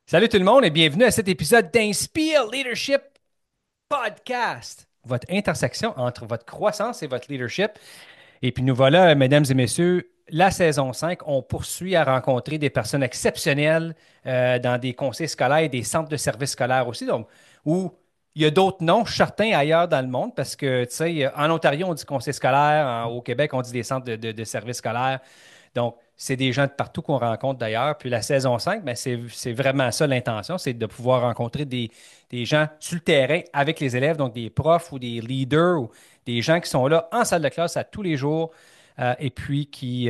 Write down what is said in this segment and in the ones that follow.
Salut tout le monde et bienvenue à cet épisode d'Inspire Leadership Podcast, votre intersection entre votre croissance et votre leadership. Et puis nous voilà, mesdames et messieurs, la saison 5. On poursuit à rencontrer des personnes exceptionnelles dans des conseils scolaires et des centres de services scolaires aussi, donc, où il y a d'autres noms, certains ailleurs dans le monde, parce que, tu sais, en Ontario, on dit conseil scolaire, au Québec, on dit des centres de services scolaires. Donc, c'est des gens de partout qu'on rencontre d'ailleurs. Puis la saison 5, ben, c'est vraiment ça l'intention, c'est de pouvoir rencontrer des gens sur le terrain avec les élèves, donc des profs ou des leaders ou des gens qui sont là en salle de classe à tous les jours et puis tu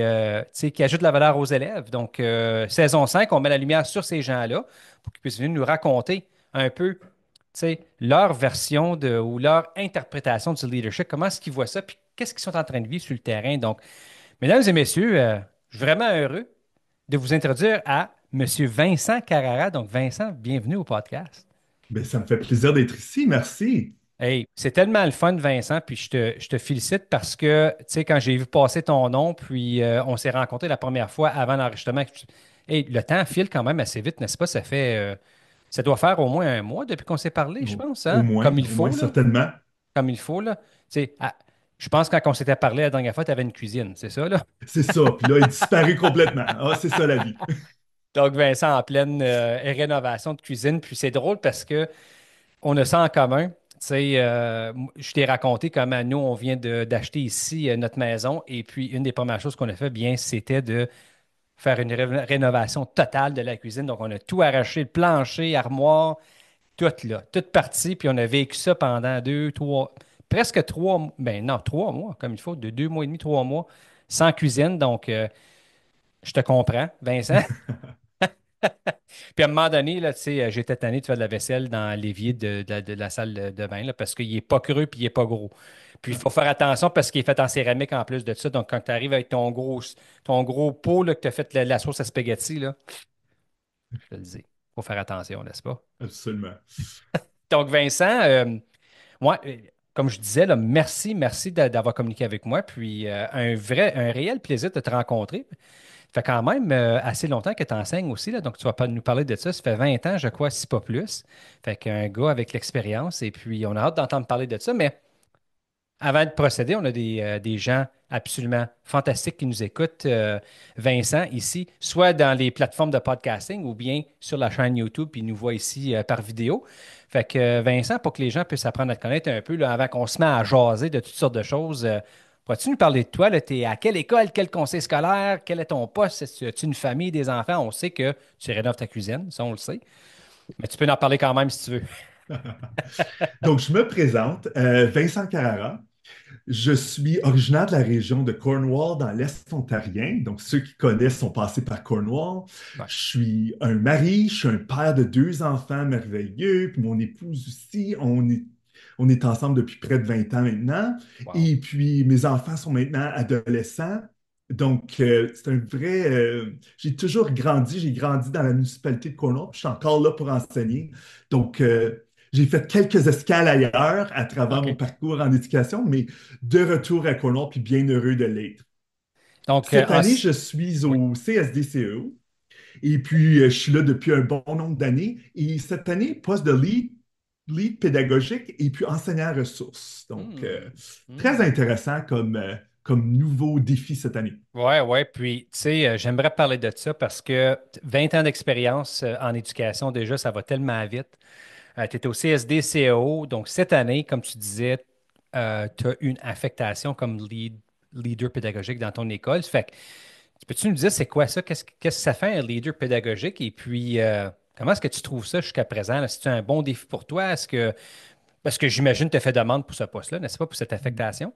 sais, qui ajoutent de la valeur aux élèves. Donc, saison 5, on met la lumière sur ces gens-là pour qu'ils puissent venir nous raconter un peu, tu sais, leur version ou leur interprétation du leadership, comment est-ce qu'ils voient ça, puis qu'est-ce qu'ils sont en train de vivre sur le terrain. Donc, mesdames et messieurs, je suis vraiment heureux de vous introduire à Monsieur Vincent Carrara. Donc, Vincent, bienvenue au podcast. Ben, ça me fait plaisir d'être ici, merci. Hey, c'est tellement le fun, Vincent, puis je te félicite parce que, tu sais, quand j'ai vu passer ton nom, puis on s'est rencontrés la première fois avant l'enregistrement, hey, le temps file quand même assez vite, n'est-ce pas? Ça doit faire au moins un mois depuis qu'on s'est parlé, je pense, hein? Au moins certainement. Comme il faut, là. Tu sais, je pense que quand on s'était parlé la dernière fois, tu avais une cuisine, c'est ça, là? C'est ça. Puis là, il disparaît complètement. Ah, c'est ça la vie. Donc, Vincent, en pleine rénovation de cuisine. Puis c'est drôle parce que on a ça en commun. Tu sais, je t'ai raconté comment nous, on vient d'acheter ici notre maison. Et puis, une des premières choses qu'on a fait, bien, c'était de faire une rénovation totale de la cuisine. Donc, on a tout arraché, le plancher, armoire, tout là, toute partie. Puis, on a vécu ça pendant deux, trois, presque trois, ben non, 3 mois, comme il faut, de 2 mois et demi, 3 mois, sans cuisine. Donc, je te comprends, Vincent. Puis à un moment donné, là, tu sais, j'étais tanné de faire de la vaisselle dans l'évier de la salle de bain là, parce qu'il n'est pas creux puis il n'est pas gros. Puis il faut faire attention parce qu'il est fait en céramique en plus de ça. Donc quand tu arrives avec ton gros pot là, que tu as fait la sauce à spaghetti, là, je te le dis, il faut faire attention, n'est-ce pas? Absolument. Donc Vincent, moi, comme je disais, là, merci d'avoir communiqué avec moi. Puis un réel plaisir de te rencontrer. Ça fait quand même assez longtemps que tu enseignes aussi, là, donc tu vas pas nous parler de ça. Ça fait 20 ans, je crois, si pas plus. Fait qu'un gars avec l'expérience, et puis on a hâte d'entendre parler de ça. Mais avant de procéder, on a des gens absolument fantastiques qui nous écoutent. Vincent, ici, soit dans les plateformes de podcasting ou bien sur la chaîne YouTube, puis il nous voit ici par vidéo. Fait que Vincent, pour que les gens puissent apprendre à te connaître un peu, là, avant qu'on se mette à jaser de toutes sortes de choses, pourrais-tu nous parler de toi? Tu es à quelle école, quel conseil scolaire, quel est ton poste? As-tu une famille, des enfants? On sait que tu rénoves ta cuisine, ça on le sait. Mais tu peux en parler quand même si tu veux. Donc, je me présente, Vincent Carrara. Je suis originaire de la région de Cornwall, dans l'Est ontarien. Donc, ceux qui connaissent sont passés par Cornwall. Ouais. Je suis un mari, je suis un père de deux enfants merveilleux, puis mon épouse aussi. On est ensemble depuis près de 20 ans maintenant. Wow. Et puis, mes enfants sont maintenant adolescents. Donc, c'est un vrai. J'ai toujours grandi, j'ai grandi dans la municipalité de Cornwall, puis je suis encore là pour enseigner. Donc, j'ai fait quelques escales ailleurs à travers mon OK. parcours en éducation, mais de retour à Cornwall, puis bien heureux de l'être. Donc, Cette année, je suis oui. au CSDCEO et puis je suis là depuis un bon nombre d'années. Et cette année, poste de lead pédagogique et puis enseignant ressources. Donc, Hmm. très Hmm. intéressant comme nouveau défi cette année. Ouais, ouais. Puis, tu sais, j'aimerais parler de ça parce que 20 ans d'expérience en éducation, déjà, ça va tellement vite. Tu étais au CSD-CAO, donc cette année, comme tu disais, tu as une affectation comme leader pédagogique dans ton école. Fait que, peux-tu nous dire c'est quoi ça? Qu'est-ce que ça fait un leader pédagogique? Et puis, comment est-ce que tu trouves ça jusqu'à présent? Est-ce que c'est un bon défi pour toi? Parce que j'imagine que tu as fait demande pour ce poste-là, n'est-ce pas, pour cette affectation?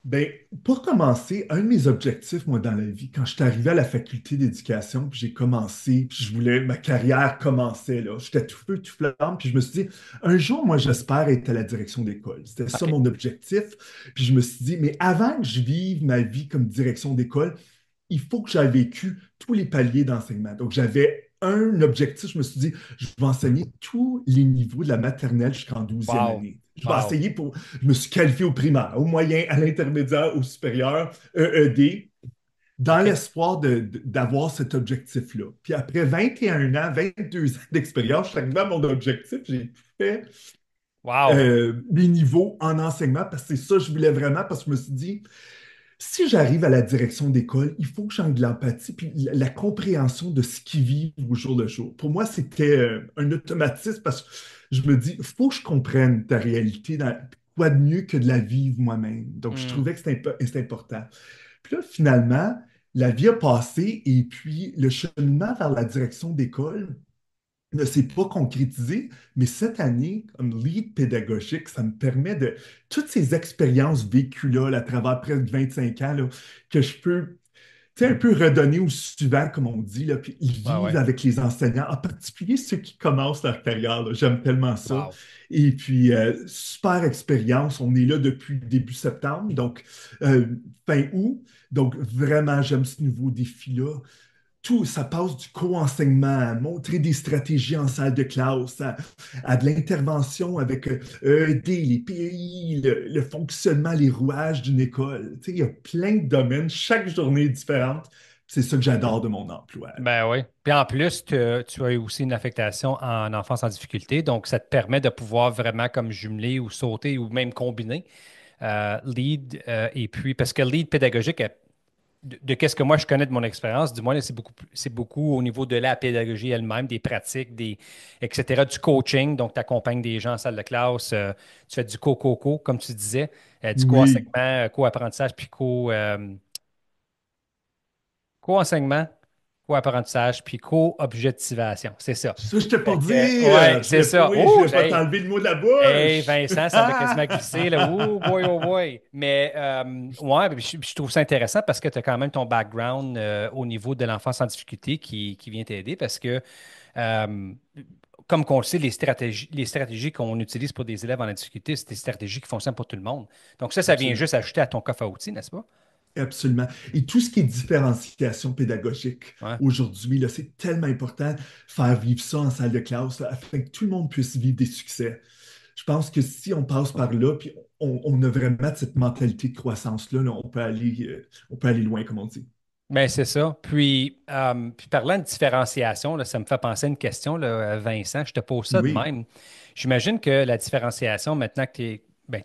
Ben, pour commencer, un de mes objectifs, moi, dans la vie, quand je suis arrivé à la faculté d'éducation, puis j'ai commencé, puis je voulais, ma carrière commençait, là. J'étais tout feu, tout flamme, puis je me suis dit, un jour, moi, j'espère être à la direction d'école. C'était ça OK. mon objectif. Puis je me suis dit, mais avant que je vive ma vie comme direction d'école, il faut que j'aie vécu tous les paliers d'enseignement. Donc, j'avais un objectif, je me suis dit, je vais enseigner tous les niveaux de la maternelle jusqu'en 12e Wow. année. Je vais Wow. essayer je me suis qualifié au primaire, au moyen, à l'intermédiaire, au supérieur, EED. dans OK. l'espoir d'avoir cet objectif-là. Puis après 21 ans, 22 ans d'expérience, je suis arrivé à mon objectif, j'ai fait Wow. mes niveaux en enseignement parce que c'est ça que je voulais vraiment, parce que je me suis dit, si j'arrive à la direction d'école, il faut que j'aie de l'empathie puis la compréhension de ce qu'ils vivent au jour le jour. Pour moi, c'était un automatisme parce que je me dis, il faut que je comprenne ta réalité, quoi de mieux que de la vivre moi-même. Donc, je Hmm. trouvais que c'était important. Puis là, finalement, la vie a passé et puis le cheminement vers la direction d'école ne s'est pas concrétisé, mais cette année, comme lead pédagogique, ça me permet de, toutes ces expériences vécues-là, là, à travers près de 25 ans, là, que je peux, tu sais, un peu redonner au suivant, comme on dit, là, puis Ouais, vivre ouais. avec les enseignants, en particulier ceux qui commencent leur carrière, là. J'aime tellement ça. Wow. Et puis, super expérience. On est là depuis début septembre, donc euh, fin août. Donc, vraiment, j'aime ce nouveau défi-là. Tout, ça passe du co-enseignement, à montrer des stratégies en salle de classe, à de l'intervention avec EED, les PI, le fonctionnement, les rouages d'une école. Tu sais, il y a plein de domaines, chaque journée est différente. C'est ça que j'adore de mon emploi. Ben oui. Puis en plus, tu as eu aussi une affectation en enfance en difficulté, donc ça te permet de pouvoir vraiment comme jumeler ou sauter ou même combiner lead et puis, parce que lead pédagogique, de qu'est-ce que moi je connais de mon expérience, du moins, là, c'est beaucoup au niveau de la pédagogie elle-même, des pratiques, etc., du coaching. Donc, tu accompagnes des gens en salle de classe, tu fais du co-co-co, comme tu disais, du co-enseignement, Oui, co-apprentissage, puis co-enseignement, co-apprentissage, puis co-objectivation. C'est ça. ça, je t'ai pas Fait que, ouais, dire. c'est ça. Oui, je Ouh, vais pas t'enlever le mot de la hey, bouche. Vincent, ça m'a quasiment glissé, là. Ouh, boy, oh boy. Mais, ouais, puis je trouve ça intéressant parce que tu as quand même ton background au niveau de l'enfance en difficulté qui vient t'aider parce que, euh, comme qu'on le sait, les stratégies qu'on utilise pour des élèves en difficulté, c'est des stratégies qui fonctionnent pour tout le monde. Donc, ça vient Absolument. juste ajouter à ton coffre à outils, n'est-ce pas? Absolument. Et tout ce qui est différenciation pédagogique Ouais. aujourd'hui, là, c'est tellement important faire vivre ça en salle de classe, là, afin que tout le monde puisse vivre des succès. Je pense que si on passe par là, puis on a vraiment cette mentalité de croissance-là, là, on peut aller loin, comme on dit. Ben, c'est ça. Puis parlant de différenciation, là, ça me fait penser à une question, là, Vincent. Je te pose ça de Oui, même. J'imagine que la différenciation, maintenant que ben,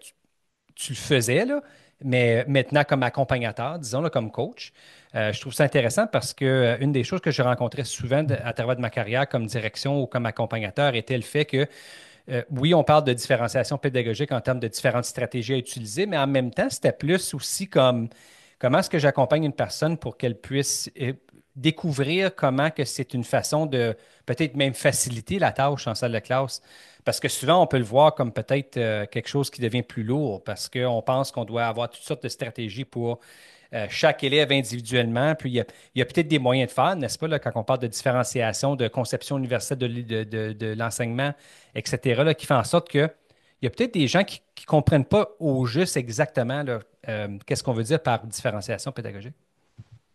tu le faisais, là, mais maintenant comme accompagnateur, disons, là, comme coach, je trouve ça intéressant parce que une des choses que je rencontrais souvent à travers de ma carrière comme direction ou comme accompagnateur était le fait que oui, on parle de différenciation pédagogique en termes de différentes stratégies à utiliser, mais en même temps, c'était plus aussi comme comment est-ce que j'accompagne une personne pour qu'elle puisse découvrir comment que c'est une façon de peut-être même faciliter la tâche en salle de classe. Parce que souvent, on peut le voir comme peut-être quelque chose qui devient plus lourd parce qu'on pense qu'on doit avoir toutes sortes de stratégies pour chaque élève individuellement. Puis il y a peut-être des moyens de faire, n'est-ce pas, là, quand on parle de différenciation, de conception universelle de l'enseignement, etc., là, qui fait en sorte que il y a peut-être des gens qui ne comprennent pas au juste exactement là, qu'est-ce qu'on veut dire par différenciation pédagogique.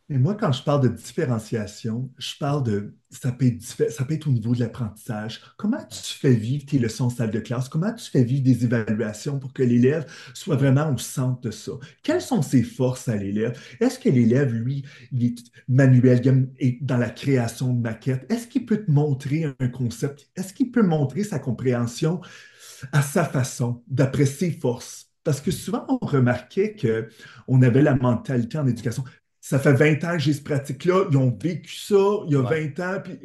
et moi, quand je parle de différenciation, je parle ça peut être au niveau de l'apprentissage. Comment tu fais vivre tes leçons en salle de classe? Comment tu fais vivre des évaluations pour que l'élève soit vraiment au centre de ça? Quelles sont ses forces à l'élève? Est-ce que l'élève, lui, il est manuel, est dans la création de maquettes? Est-ce qu'il peut te montrer un concept? Est-ce qu'il peut montrer sa compréhension à sa façon, d'après ses forces? Parce que souvent, on remarquait qu'on avait la mentalité en éducation. Ça fait 20 ans que j'ai ce pratique-là, ils ont vécu ça il y a Ouais. 20 ans, puis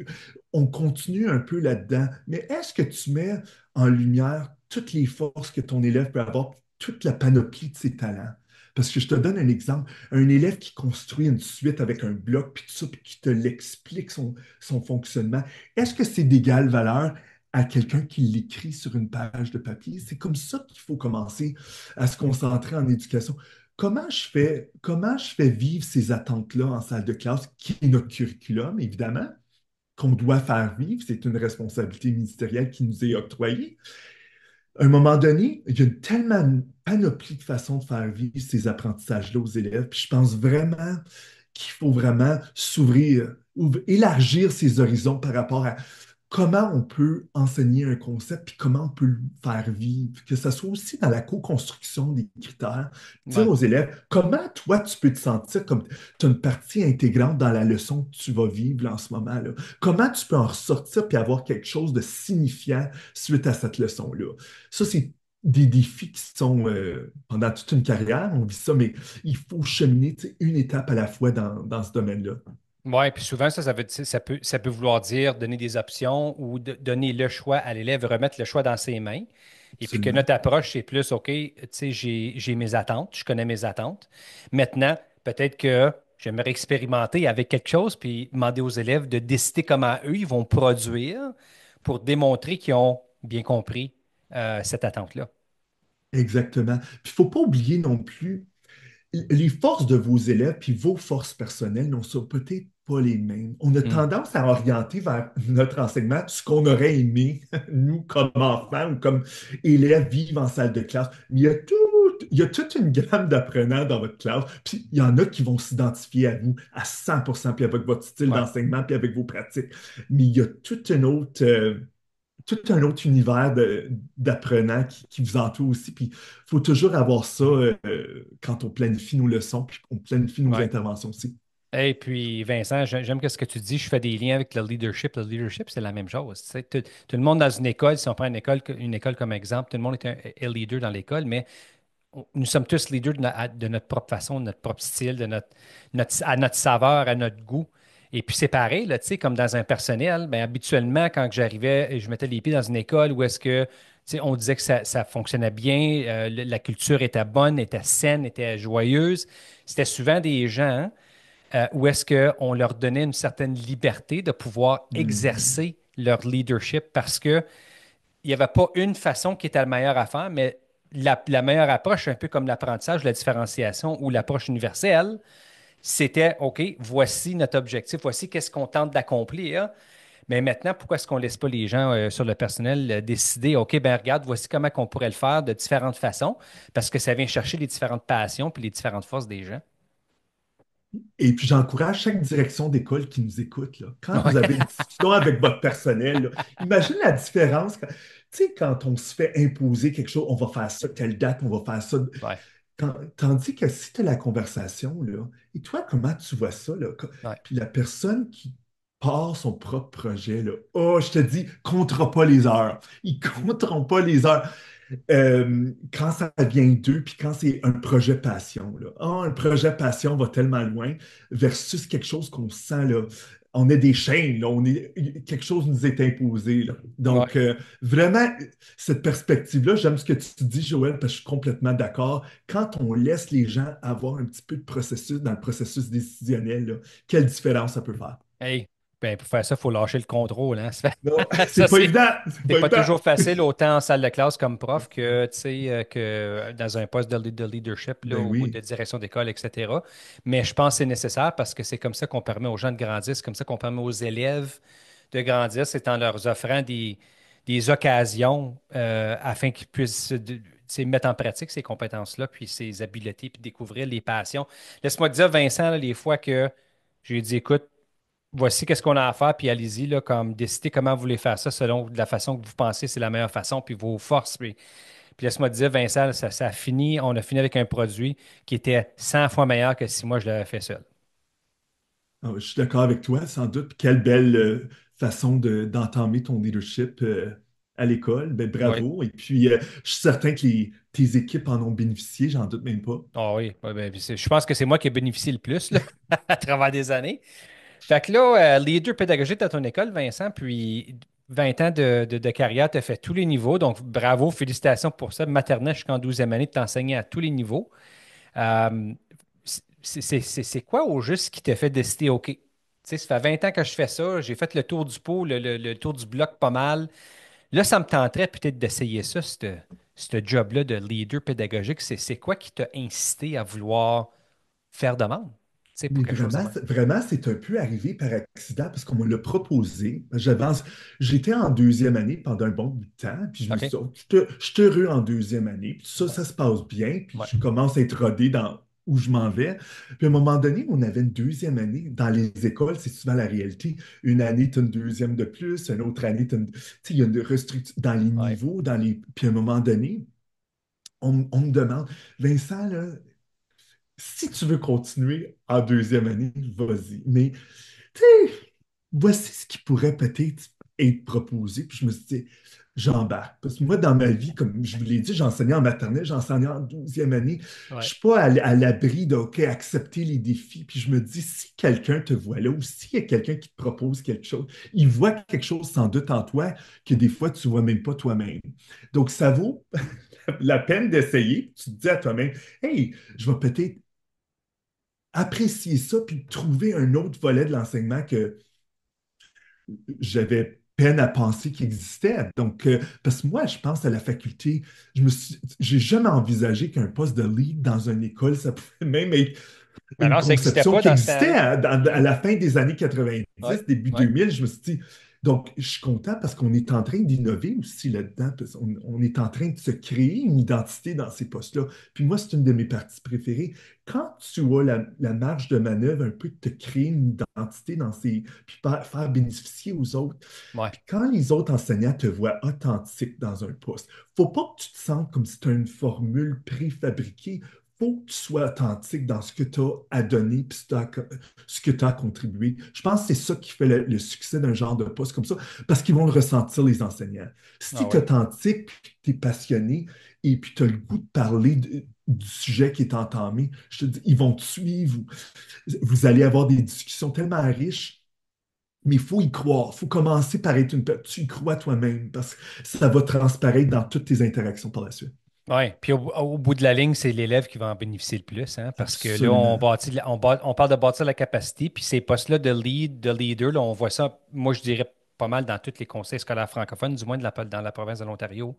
on continue un peu là-dedans. Mais est-ce que tu mets en lumière toutes les forces que ton élève peut avoir, toute la panoplie de ses talents? Parce que je te donne un exemple, un élève qui construit une suite avec un bloc, puis tout ça, puis qui te l'explique son fonctionnement, est-ce que c'est d'égale valeur à quelqu'un qui l'écrit sur une page de papier? C'est comme ça qu'il faut commencer à se concentrer en éducation. Comment je fais vivre ces attentes-là en salle de classe, qui est notre curriculum, évidemment, qu'on doit faire vivre, c'est une responsabilité ministérielle qui nous est octroyée. À un moment donné, il y a tellement une panoplie de façons de faire vivre ces apprentissages-là aux élèves, puis je pense vraiment qu'il faut vraiment s'ouvrir, élargir ses horizons par rapport à comment on peut enseigner un concept, puis comment on peut le faire vivre, que ce soit aussi dans la co-construction des critères. Dire Ouais. aux élèves, comment toi, tu peux te sentir comme tu as une partie intégrante dans la leçon que tu vas vivre là, en ce moment-là. Comment tu peux en ressortir puis avoir quelque chose de signifiant suite à cette leçon-là. Ça, c'est des défis qui sont, pendant toute une carrière, on vit ça, mais il faut cheminer, tu sais, une étape à la fois dans ce domaine-là. Oui, puis souvent, ça peut vouloir dire donner des options ou donner le choix à l'élève, remettre le choix dans ses mains. Et puis que Absolument. notre approche, c'est plus, OK, tu sais, j'ai mes attentes, je connais mes attentes. Maintenant, peut-être que j'aimerais expérimenter avec quelque chose, puis demander aux élèves de décider comment eux, ils vont produire pour démontrer qu'ils ont bien compris cette attente-là. Exactement. Puis il ne faut pas oublier non plus les forces de vos élèves puis vos forces personnelles ne sont peut-être pas les mêmes. On a Hmm. tendance à orienter vers notre enseignement ce qu'on aurait aimé, nous, comme enfants ou comme élèves vivre en salle de classe. Mais il y a toute une gamme d'apprenants dans votre classe, puis il y en a qui vont s'identifier à vous à 100%, puis avec votre style Ouais. d'enseignement, puis avec vos pratiques. Mais il y a tout un autre univers d'apprenants qui vous entoure aussi. Puis il faut toujours avoir ça quand on planifie nos leçons, puis on planifie nos Ouais. interventions aussi. Et puis, Vincent, j'aime ce que tu dis. Je fais des liens avec le leadership. Le leadership, c'est la même chose. Tu sais, tout le monde dans une école, si on prend une école comme exemple, tout le monde est un leader dans l'école, mais nous sommes tous leaders de notre propre façon, de notre propre style, à notre saveur, à notre goût. Et puis c'est pareil, là, tu sais, comme dans un personnel, ben, habituellement, quand que j'arrivais et je mettais les pieds dans une école où est-ce que, tu sais, on disait que ça fonctionnait bien, la culture était bonne, était saine, était joyeuse, c'était souvent des gens où est-ce qu'on leur donnait une certaine liberté de pouvoir Mhm. exercer leur leadership parce que il n'y avait pas une façon qui était la meilleure à faire, mais la meilleure approche, un peu comme l'apprentissage, la différenciation ou l'approche universelle, c'était OK, voici notre objectif, voici qu'est-ce qu'on tente d'accomplir. Mais maintenant, pourquoi est-ce qu'on ne laisse pas les gens sur le personnel décider, OK, ben regarde, voici comment on pourrait le faire de différentes façons, parce que ça vient chercher les différentes passions puis les différentes forces des gens. Et puis j'encourage chaque direction d'école qui nous écoute, là. Quand Ouais. vous avez une discussion avec votre personnel, là, imagine la différence. Tu sais, quand on se fait imposer quelque chose, on va faire ça, telle date, on va faire ça. Ouais, Tandis que si tu as la conversation, là, et toi, comment tu vois ça, là? ouais. Puis la personne qui part son propre projet, là, oh, je te dis, comptera pas les heures. Ils compteront pas les heures. Quand ça vient d'eux, puis quand c'est un projet passion, là. Ah, un projet passion va tellement loin versus quelque chose qu'on sent, là. On est des chaînes, là. Quelque chose nous est imposé, là. Donc, Ouais. vraiment, cette perspective-là, j'aime ce que tu dis, Joël, parce que je suis complètement d'accord. Quand on laisse les gens avoir un petit peu de processus dans le processus décisionnel, là, quelle différence ça peut faire? Hey, ben, pour faire ça, il faut lâcher le contrôle, hein. Non, Ça, c'est pas évident, c'est c'est pas pas évident. toujours facile, autant en salle de classe comme prof que, tu sais, que dans un poste de leadership là, Ben ou de oui. direction d'école, etc. Mais je pense que c'est nécessaire parce que c'est comme ça qu'on permet aux gens de grandir, c'est comme ça qu'on permet aux élèves de grandir, c'est en leur offrant des occasions afin qu'ils puissent tu sais, mettre en pratique ces compétences-là, puis ces habiletés, puis découvrir les passions. Laisse-moi te dire, Vincent, là, les fois que j'ai dit, écoute, voici qu'est-ce qu'on a à faire, puis allez-y, là, comme décidez comment vous voulez faire ça selon la façon que vous pensez c'est la meilleure façon, puis vos forces. Puis laisse-moi te dire, Vincent, ça a fini, on a fini avec un produit qui était 100 fois meilleur que si moi je l'avais fait seul. Ah, je suis d'accord avec toi, sans doute. Quelle belle façon d'entamer ton leadership à l'école. Ben, Oui. bravo. Et puis, je suis certain que tes équipes en ont bénéficié, j'en doute même pas. Ah oui, ouais, ben, puis je pense que c'est moi qui ai bénéficié le plus là, à travers des années. Fait que là, leader pédagogique dans ton école, Vincent, puis 20 ans de carrière, tu as fait tous les niveaux. Donc, bravo, félicitations pour ça. Maternelle jusqu'en 12e année, tu t'enseigner à tous les niveaux. Euh, c'est quoi au juste qui t'a fait décider, OK, tu sais, ça fait 20 ans que je fais ça, j'ai fait le tour du pot, le tour du bloc pas mal. Là, ça me tenterait peut-être d'essayer ça, ce job-là de leader pédagogique. C'est quoi qui t'a incité à vouloir faire demande, tu sais, pour Mais quelque chose de vraiment, même? vraiment, c'est un peu arrivé par accident parce qu'on me l'a proposé. J'étais en deuxième année pendant un bon bout de temps, puis je me suis OK? dit, oh, je suis heureux en deuxième année, puis ça se passe bien, puis Ouais. je commence à être rodé dans où je m'en vais. Puis à un moment donné, on avait une deuxième année. Dans les écoles, c'est souvent la réalité. Une année, tu as une deuxième de plus, une autre année, tu sais, il y a une restriction dans les Ouais. niveaux, puis à un moment donné, on me demande, Vincent, là, si tu veux continuer en deuxième année, vas-y. Mais tu sais, voici ce qui pourrait peut-être être proposé. Puis je me suis dit, j'embarque. Parce que moi, dans ma vie, comme je vous l'ai dit, j'enseignais en maternelle, j'enseignais en douzième année. Je ne Ouais. suis pas à l'abri de, OK, accepter les défis. Puis je me dis, si quelqu'un te voit là, ou s'il y a quelqu'un qui te propose quelque chose, il voit quelque chose sans doute en toi que des fois, tu ne vois même pas toi-même. Donc, ça vaut la peine d'essayer. Tu te dis à toi-même, hey, je vais peut-être apprécier ça, puis trouver un autre volet de l'enseignement que j'avais peine à penser qu'il existait. Donc, parce que moi, je pense à la faculté, j'ai jamais envisagé qu'un poste de lead dans une école, ça pouvait même être Mais une non, ça n'existait conception pas qui dans ce existait temps-là. à Mhm. la fin des années Ouais. 90, début Ouais. 2000. Je me suis dit, donc, je suis content parce qu'on est en train d'innover aussi là-dedans, parce qu'on on est en train de se créer une identité dans ces postes-là. Puis moi, c'est une de mes parties préférées. Quand tu as la marge de manœuvre un peu de te créer une identité dans puis faire bénéficier aux autres, Ouais. puis quand les autres enseignants te voient authentique dans un poste, faut pas que tu te sentes comme si tu as une formule préfabriquée. Faut que tu sois authentique dans ce que tu as à donner puis ce que tu as à contribuer. Je pense que c'est ça qui fait le succès d'un genre de poste comme ça, parce qu'ils vont le ressentir, les enseignants. Ah Si tu es ouais. authentique, tu es passionné et puis tu as le goût de parler du sujet qui est entamé, je te dis, ils vont te suivre. Vous allez avoir des discussions tellement riches. Mais il faut y croire. Il faut commencer par être Tu y crois toi-même parce que ça va transparaître dans toutes tes interactions par la suite. Oui, puis au bout de la ligne, c'est l'élève qui va en bénéficier le plus, hein, parce que là, on Absolument. bâtit, on parle de bâtir la capacité, puis ces postes-là de lead, de leader, là, on voit ça, moi, je dirais pas mal dans tous les conseils scolaires francophones, du moins dans la province de l'Ontario.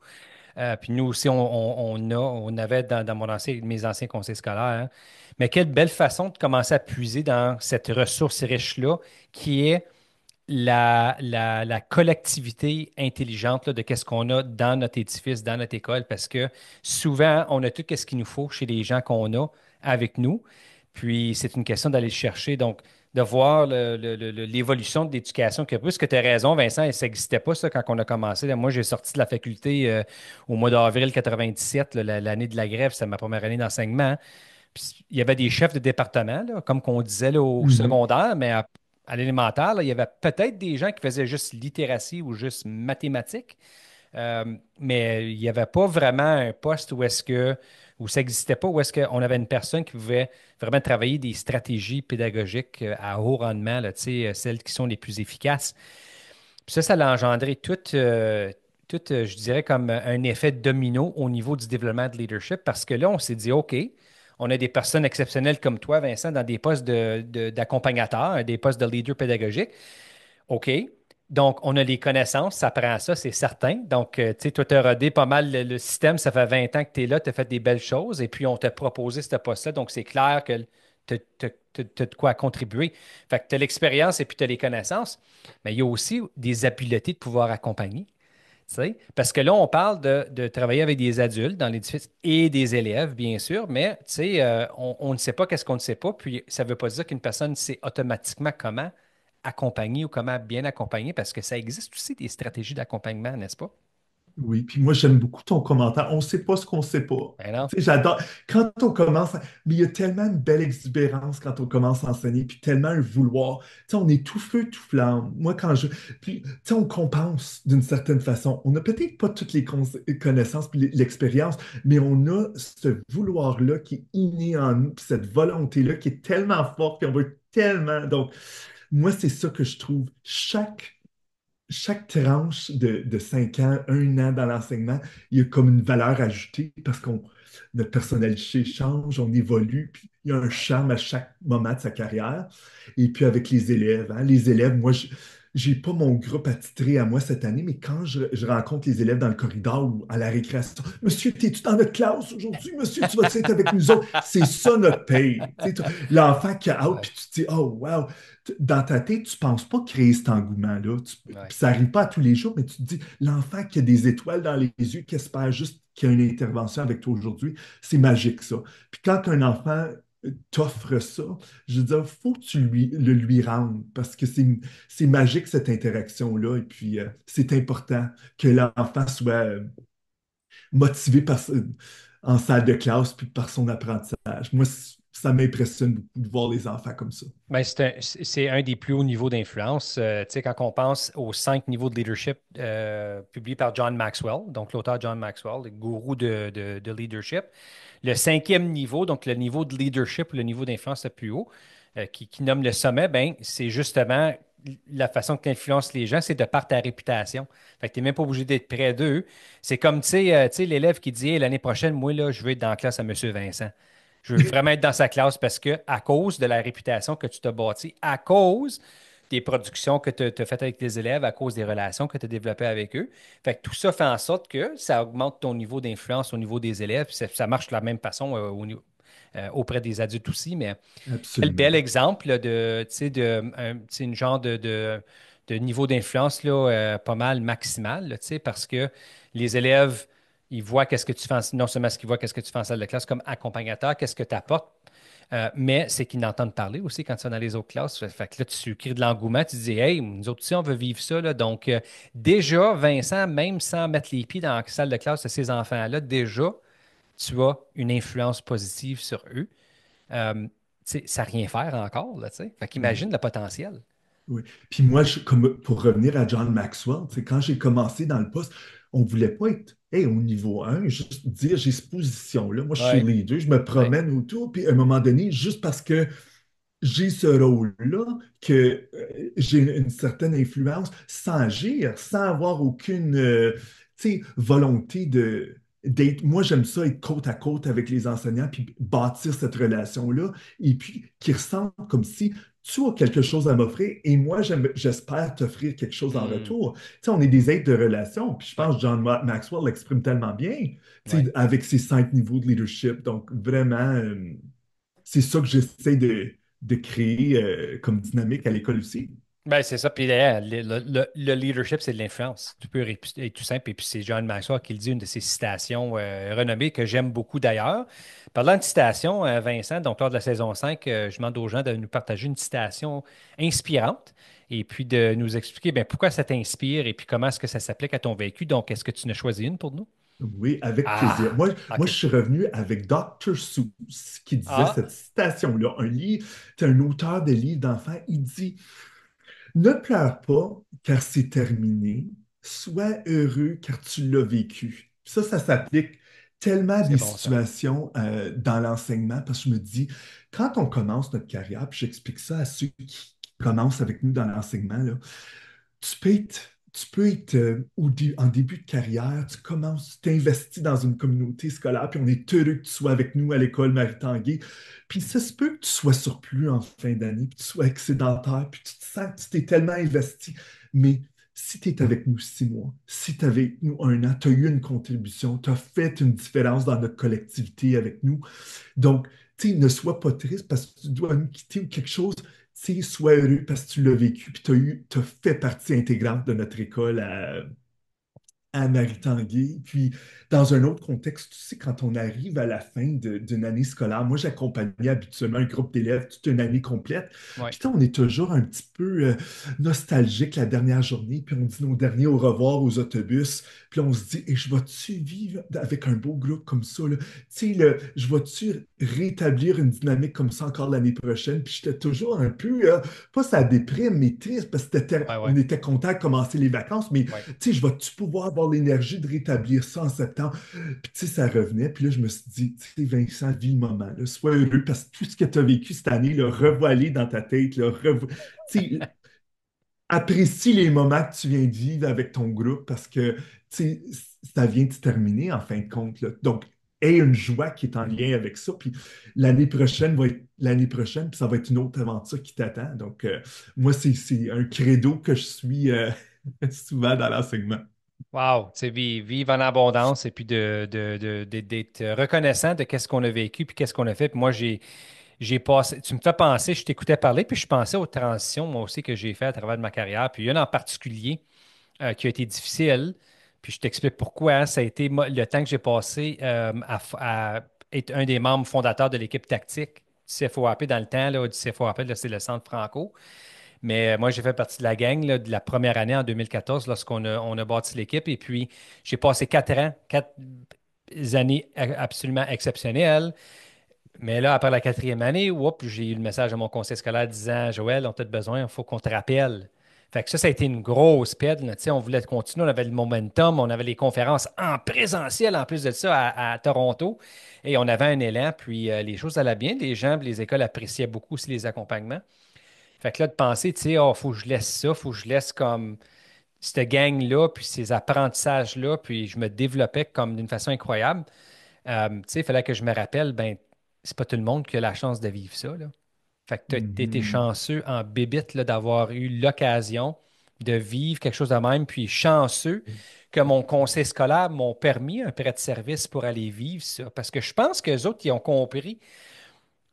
Puis nous aussi, on avait dans mes anciens conseils scolaires, hein. Mais quelle belle façon de commencer à puiser dans cette ressource riche-là, qui est la collectivité intelligente là, de qu'est-ce qu'on a dans notre édifice, dans notre école, parce que souvent, on a tout ce qu'il nous faut chez les gens qu'on a avec nous. Puis, c'est une question d'aller le chercher. Donc, de voir l'évolution de l'éducation, que plus que tu as raison, Vincent, ça n'existait pas ça quand on a commencé. Là, moi, j'ai sorti de la faculté au mois d'avril 97, là, l'année de la grève, c'était ma première année d'enseignement. Puis, il y avait des chefs de département, là, comme qu'on disait là, au Mhm. secondaire, mais à l'élémentaire, là, il y avait peut-être des gens qui faisaient juste littératie ou juste mathématiques, mais il n'y avait pas vraiment un poste où ça n'existait pas, où est-ce qu'on avait une personne qui pouvait vraiment travailler des stratégies pédagogiques à haut rendement, là, tu sais, celles qui sont les plus efficaces. Puis ça l'a engendré je dirais, comme un effet domino au niveau du développement de leadership parce que là, on s'est dit, OK, on a des personnes exceptionnelles comme toi, Vincent, dans des postes d'accompagnateur, des postes de leader pédagogique. OK. Donc, on a les connaissances, ça prend ça, c'est certain. Donc, tu sais, toi, tu as rodé pas mal le système, ça fait 20 ans que tu es là, tu as fait des belles choses, et puis on t'a proposé ce poste-là. Donc, c'est clair que tu as de quoi contribuer. Fait que tu as l'expérience et puis tu as les connaissances, mais il y a aussi des habiletés de pouvoir accompagner. Tu sais. Parce que là, on parle de travailler avec des adultes dans l'édifice et des élèves, bien sûr, mais tu sais, on ne sait pas qu'est-ce qu'on ne sait pas, puis ça ne veut pas dire qu'une personne sait automatiquement comment accompagner ou comment bien accompagner, parce que ça existe aussi des stratégies d'accompagnement, n'est-ce pas? Oui, puis moi j'aime beaucoup ton commentaire. On ne sait pas ce qu'on ne sait pas. Ben non. Tu sais, j'adore. Quand on commence, mais il y a tellement une belle exubérance quand on commence à enseigner, puis tellement un vouloir. Tu sais, on est tout feu, tout flamme. Moi, puis, tu sais, on compense d'une certaine façon. On n'a peut-être pas toutes les connaissances puis l'expérience, mais on a ce vouloir-là qui est inné en nous, puis cette volonté-là qui est tellement forte, puis on veut tellement. Donc, moi, c'est ça que je trouve. Chaque tranche de 5 ans, 1 an dans l'enseignement, il y a comme une valeur ajoutée parce qu'on notre personnalité change, on évolue, puis il y a un charme à chaque moment de sa carrière. Et puis avec les élèves, hein, les élèves, moi, j'ai pas mon groupe attitré à moi cette année, mais quand je rencontre les élèves dans le corridor ou à la récréation, Monsieur, es-tu dans notre classe aujourd'hui? Monsieur, tu vas être avec nous autres? C'est ça notre paye. Tu sais, l'enfant qui a hâte, Ouais, puis tu te dis, oh wow, dans ta tête, tu ne penses pas créer cet engouement-là. ouais. Puis ça n'arrive pas à tous les jours, mais tu te dis, l'enfant qui a des étoiles dans les yeux, qui espère juste qu'il y a une intervention avec toi aujourd'hui, c'est magique, ça. Puis quand un enfant t'offre ça, je veux dire, faut que tu le lui rendes parce que c'est magique cette interaction-là. Et puis, c'est important que l'enfant soit motivé en salle de classe puis par son apprentissage. Moi, ça m'impressionne beaucoup de voir les enfants comme ça. Ben, c'est un des plus hauts niveaux d'influence. Tu sais, quand on pense aux 5 niveaux de leadership publiés par John Maxwell, donc l'auteur John Maxwell, le gourou de leadership, le 5e niveau, donc le niveau de leadership, le niveau d'influence le plus haut, qui nomme le sommet, ben, c'est justement la façon que tu influences les gens, c'est de par ta réputation. Fait que tu n'es même pas obligé d'être près d'eux. C'est comme, tu sais, l'élève qui dit, Hey, l'année prochaine, moi, là, je veux être dans la classe à Monsieur Vincent. Je veux vraiment être dans sa classe parce que, à cause de la réputation que tu t'as bâtie, à cause des productions que tu as faites avec tes élèves, à cause des relations que tu as développées avec eux. Fait que tout ça fait en sorte que ça augmente ton niveau d'influence au niveau des élèves. Puis ça marche de la même façon auprès des adultes aussi. Mais quel bel Absolument. exemple là, de, tu sais, tu sais, une genre de niveau d'influence là, pas mal maximal, là, tu sais, parce que les élèves, ils voient qu'est-ce que tu fais, non seulement ce qu'ils voient, qu'est-ce que tu fais en salle de classe comme accompagnateur, qu'est-ce que tu apportes, mais c'est qu'ils n'entendent parler aussi quand tu vas dans les autres classes. Fait que là, tu crées de l'engouement, tu dis, hey, nous autres aussi, on veut vivre ça. Là. Donc, déjà, Vincent, même sans mettre les pieds dans la salle de classe de ces enfants-là, déjà, tu as une influence positive sur eux. Tu sais, ça rien faire encore, là, tu sais. Fait Oui. qu'imagine le potentiel. Oui. Puis moi, comme, pour revenir à John Maxwell, quand j'ai commencé dans le poste, on ne voulait pas être hey, au niveau 1, juste dire j'ai cette position-là. Moi, je suis Ouais, leader, je me ouais. promène autour, puis à un moment donné, juste parce que j'ai ce rôle-là, que j'ai une certaine influence sans agir, sans avoir aucune tu sais, volonté d'être. Moi, j'aime ça être côte à côte avec les enseignants, puis bâtir cette relation-là, et puis qui ressemble comme si tu as quelque chose à m'offrir et moi, j'espère t'offrir quelque chose en Hmm. retour. Tu sais, on est des êtres de relation, puis je Ouais, pense que John Maxwell l'exprime tellement bien, tu ouais. sais, avec ses 5 niveaux de leadership. Donc, vraiment, c'est ça que j'essaie de créer comme dynamique à l'école aussi. Ben, c'est ça. Puis d'ailleurs, le leadership, c'est de l'influence. Tu peux être tout simple. Et puis c'est John Maxwell qui le dit, une de ses citations renommées que j'aime beaucoup d'ailleurs. Parlant de citations, Vincent, donc lors de la saison 5, je demande aux gens de nous partager une citation inspirante et puis de nous expliquer ben, pourquoi ça t'inspire et puis comment est-ce que ça s'applique à ton vécu. Donc, est-ce que tu n'as choisi une pour nous? Oui, avec plaisir. Ah, Moi, je OK. suis revenu avec Dr. Seuss qui disait Ah, cette citation-là, un livre, c'est un auteur de livres d'enfants, il dit, ne pleure pas car c'est terminé, sois heureux car tu l'as vécu. Ça s'applique tellement à c'est des bon ça. situations dans l'enseignement parce que je me dis, quand on commence notre carrière, puis j'explique ça à ceux qui commencent avec nous dans l'enseignement, là, tu peux être en début de carrière, tu commences, tu t'investis dans une communauté scolaire, puis on est heureux que tu sois avec nous à l'école Marie-Tanguay. Puis ça se peut que tu sois surplus en fin d'année, puis tu sois excédentaire, puis tu te sens que tu t'es tellement investi. Mais si tu es avec nous 6 mois, si tu es avec nous un an, tu as eu une contribution, tu as fait une différence dans notre collectivité avec nous. Donc, tu sais, ne sois pas triste parce que tu dois nous quitter ou quelque chose. Tu sais, sois heureux parce que tu l'as vécu puis tu as fait partie intégrante de notre école à Marie-Tanguay. Puis, dans un autre contexte, tu sais, quand on arrive à la fin d'une année scolaire, moi, j'accompagnais habituellement un groupe d'élèves toute une année complète. Ouais. Puis, tu sais, on est toujours un petit peu nostalgique la dernière journée, puis on dit nos derniers au revoir aux autobus. Puis, là, on se dit, et je vais-tu vivre avec un beau groupe comme ça, là? Tu sais, je vais-tu rétablir une dynamique comme ça encore l'année prochaine? Puis, j'étais toujours un peu, pas ça déprime, mais triste, parce que Ouais, on ouais, était content de commencer les vacances, mais ouais. tu sais, je vais-tu pouvoir avoir l'énergie de rétablir ça en septembre? Puis, tu sais, ça revenait. Puis là, je me suis dit, tu sais, Vincent, vis le moment, là, sois heureux parce que tout ce que tu as vécu cette année, là, revoilé dans ta tête, là, tu sais, apprécie les moments que tu viens de vivre avec ton groupe parce que, tu sais, ça vient de se terminer en fin de compte, là. Donc, aie une joie qui est en lien avec ça. Puis l'année prochaine va être l'année prochaine, puis ça va être une autre aventure qui t'attend. Donc, moi, c'est un credo que je suis souvent dans l'enseignement. Wow, tu sais, vivre en abondance et puis d'être reconnaissant de qu'est-ce qu'on a vécu puis qu'est-ce qu'on a fait. Puis moi, j'ai passé, tu me fais penser, je t'écoutais parler, puis je pensais aux transitions, moi aussi, que j'ai fait à travers de ma carrière. Puis il y en a en particulier qui a été difficile. Puis je t'explique pourquoi. Ça a été le temps que j'ai passé à être un des membres fondateurs de l'équipe tactique. CFOAP dans le temps, là, du CFOAP, là, c'est le Centre Franco. Mais moi, j'ai fait partie de la gang là, de la première année en 2014 lorsqu'on on a bâti l'équipe. Et puis, j'ai passé 4 ans, 4 années absolument exceptionnelles. Mais là, après la quatrième année, j'ai eu le message à mon conseil scolaire disant, Joël, on a besoin, il faut qu'on te rappelle. Fait que ça a été une grosse pède, là. Tu sais, on voulait continuer, on avait le momentum, on avait les conférences en présentiel en plus de ça à Toronto. Et on avait un élan, puis les choses allaient bien. Les gens, les écoles appréciaient beaucoup aussi les accompagnements. Fait que là, de penser, tu sais, oh, faut que je laisse ça, faut que je laisse comme cette gang-là, puis ces apprentissages-là, puis je me développais comme d'une façon incroyable. Tu sais, il fallait que je me rappelle, ben, c'est pas tout le monde qui a la chance de vivre ça, là. Fait que tu as été Mhm. chanceux en bébite, là, d'avoir eu l'occasion de vivre quelque chose de même, puis chanceux que mon conseil scolaire m'ont permis un prêt de service pour aller vivre ça. Parce que je pense que les autres, ils ont compris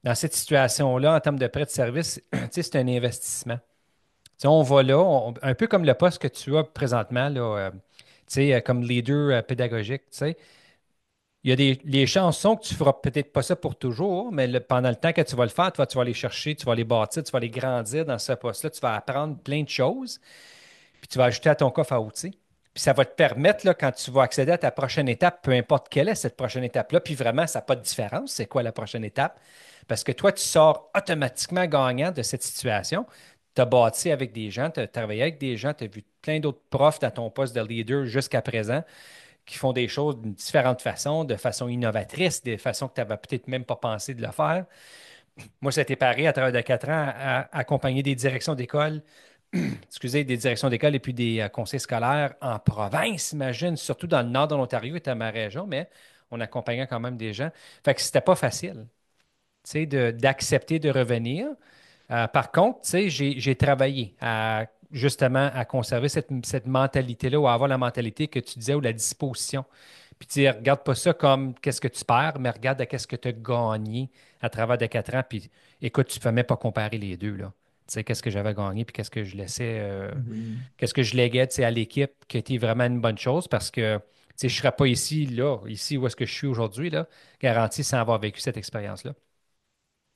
dans cette situation-là, en termes de prêt de service, tu sais, c'est un investissement. Tu sais, on va là, un peu comme le poste que tu as présentement, là, tu sais, comme leader pédagogique, tu sais. Il y a les chances sont que tu ne feras peut-être pas ça pour toujours, mais pendant le temps que tu vas le faire, tu vas aller chercher, tu vas les bâtir, tu vas les grandir dans ce poste-là, tu vas apprendre plein de choses, puis tu vas ajouter à ton coffre à outils. Puis ça va te permettre, là, quand tu vas accéder à ta prochaine étape, peu importe quelle est cette prochaine étape-là, puis vraiment, ça n'a pas de différence, c'est quoi la prochaine étape, parce que toi, tu sors automatiquement gagnant de cette situation. Tu as bâti avec des gens, tu as travaillé avec des gens, tu as vu plein d'autres profs dans ton poste de leader jusqu'à présent qui font des choses d'une différente façon, de façon innovatrice, de façon que tu n'avais peut-être même pas pensé de le faire. Moi, ça a été pareil à travers de 4 ans à accompagner des directions d'école, excusez, des directions d'école et puis des conseils scolaires en province, imagine, surtout dans le nord de l'Ontario, était ma région, mais on accompagnait quand même des gens. Fait que c'était pas facile, tu sais, d'accepter de revenir. Par contre, tu sais, j'ai travaillé justement à conserver cette mentalité-là ou à avoir la mentalité que tu disais ou la disposition. Puis tu sais, regarde pas ça comme qu'est-ce que tu perds, mais regarde à qu'est-ce que tu as gagné à travers de 4 ans. Puis écoute, tu ne peux même pas comparer les deux, là. Tu sais, qu'est-ce que j'avais gagné, puis qu'est-ce que je laissais, Oui, qu'est-ce que je léguais, tu sais, à l'équipe, qui a été vraiment une bonne chose parce que, tu sais, je ne serais pas ici, là, ici où est-ce que je suis aujourd'hui, là, garanti sans avoir vécu cette expérience-là.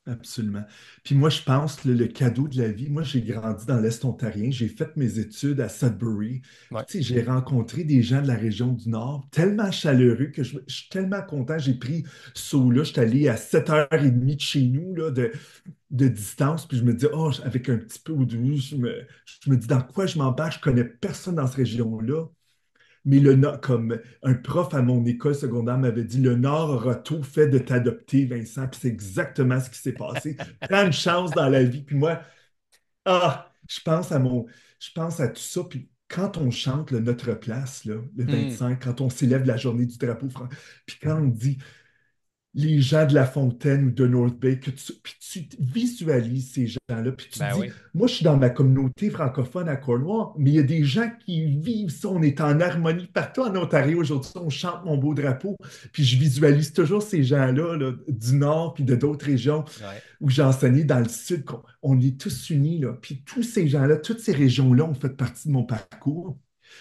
absolument. Puis moi, je pense le cadeau de la vie, moi, j'ai grandi dans l'Est ontarien, j'ai fait mes études à Sudbury. Puis, Ouais. tu sais, j'ai rencontré des gens de la région du Nord, tellement chaleureux que je suis tellement content. J'ai pris ce saut-là, je suis allé à 7h30 de chez nous, là, de distance, puis je me dis, oh, avec un petit peu de je me dis, dans quoi je m'embarque? Je connais personne dans cette région-là. Mais comme un prof à mon école secondaire m'avait dit, le Nord aura tout fait de t'adopter, Vincent. Puis c'est exactement ce qui s'est passé. Prends une chance dans la vie. Puis moi, je pense à tout ça. Puis quand on chante Notre Place, là, le Hmm. 25, quand on célèbre la journée du drapeau français, puis quand on dit les gens de La Fontaine ou de North Bay, puis tu visualises ces gens-là, puis tu te Ben dis, oui. moi, je suis dans ma communauté francophone à Cornwall, mais il y a des gens qui vivent ça, on est en harmonie partout en Ontario aujourd'hui, on chante mon beau drapeau, puis je visualise toujours ces gens-là, là, du Nord, puis de d'autres régions Ouais. où j'ai enseigné dans le Sud, on est tous unis, là, puis tous ces gens-là, toutes ces régions-là ont fait partie de mon parcours.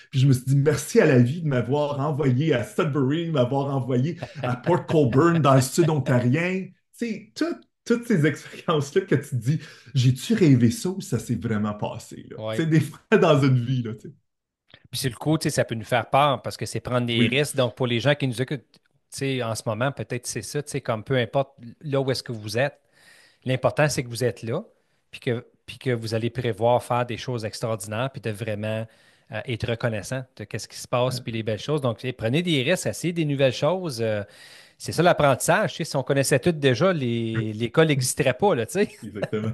Puis je me suis dit, merci à la vie de m'avoir envoyé à Sudbury, m'avoir envoyé à Port Colborne dans le sud ontarien. Tu sais, toutes ces expériences-là que tu te dis, j'ai-tu rêvé ça ou ça s'est vraiment passé, là? Tu Ouais. sais, des fois dans une vie, là, tu sais. Puis sur le coup, tu sais, ça peut nous faire peur parce que c'est prendre des Oui, risques. Donc, pour les gens qui nous écoutent, tu sais, en ce moment, peut-être c'est ça, tu sais, comme peu importe là où est-ce que vous êtes, l'important, c'est que vous êtes là, puis que vous allez prévoir faire des choses extraordinaires, puis de vraiment être reconnaissant de qu'est-ce qui se passe, euh, puis les belles choses. Donc, tu sais, prenez des risques, essayez des nouvelles choses. C'est ça l'apprentissage. Tu sais, si on connaissait tout déjà, l'école n'existerait pas, là, tu sais. exactement.